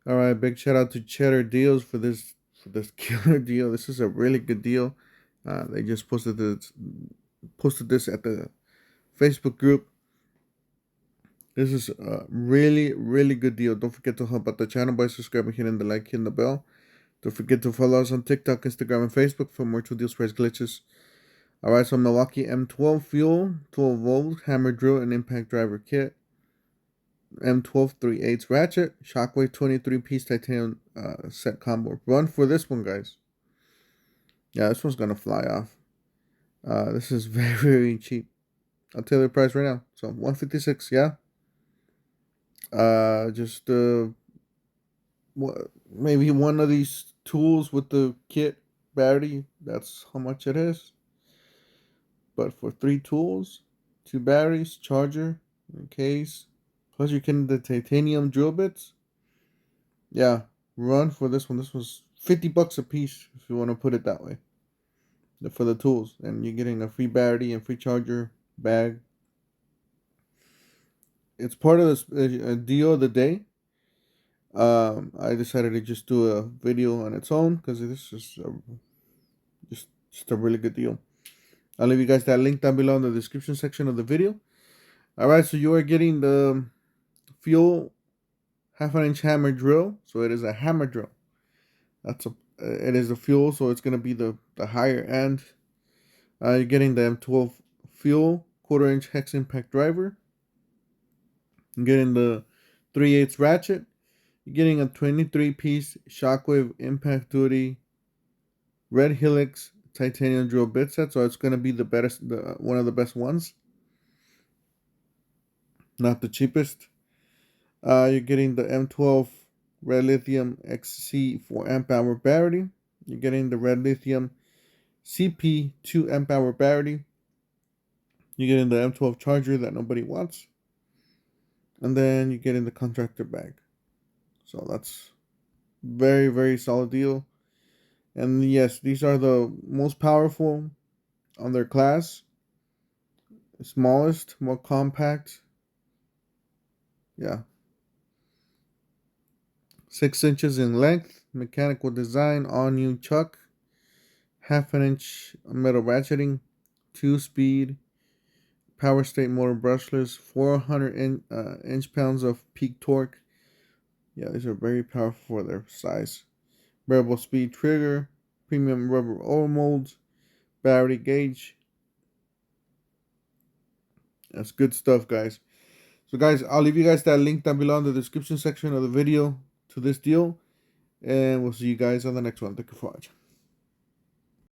All right, big shout out to Cheddar Deals for this killer deal. This is a really good deal. They just posted this at the Facebook group. This is a really really good deal. Don't forget to help out the channel by subscribing, hitting the like, hitting the bell. Don't forget to follow us on TikTok, Instagram, and Facebook for more 2 deals price glitches. All right, so Milwaukee M12 fuel, 12 volt hammer drill and impact driver kit. M12 3/8 ratchet, Shockwave 23-piece titanium set combo. Run for this one, guys. Yeah, this one's gonna fly off. This is very very cheap. I'll tell you the price right now. So 156, yeah. Just maybe one of these tools with the kit battery. That's how much it is. But for 3 tools, 2 batteries, charger, and case, plus you're getting the titanium drill bits. Yeah, run for this one. This was $50 a piece if you want to put it that way. For the tools, and you're getting a free battery and free charger bag. It's part of this deal of the day. I decided to just do a video on its own because this is just a really good deal. I'll leave you guys that link down below in the description section of the video. All right, so you are getting the fuel half-inch hammer drill. So it is a hammer drill. It is the fuel, so it's gonna be the higher end. You're getting the M12 fuel 1/4 inch hex impact driver. You're getting the 3/8 ratchet. You're getting a 23-piece Shockwave impact duty red helix titanium drill bit set. So it's gonna be one of the best ones, not the cheapest. You're getting the M12 red lithium XC 4 amp hour battery. You're getting the red lithium CP 2 amp hour battery. You're getting the M12 charger that nobody wants. And then you get in the contractor bag. So that's very, very solid deal. And yes, these are the most powerful on their class. Smallest, more compact. Yeah. 6 inches in length. Mechanical design. All new chuck. Half-inch metal ratcheting. 2-speed. Power state motor brushless. 400 inch-pounds of peak torque. Yeah, these are very powerful for their size. Variable speed trigger, premium rubber oil molds, battery gauge. That's good stuff, guys. So, guys, I'll leave you guys that link down below in the description section of the video to this deal. And we'll see you guys on the next one. Thank you for watching.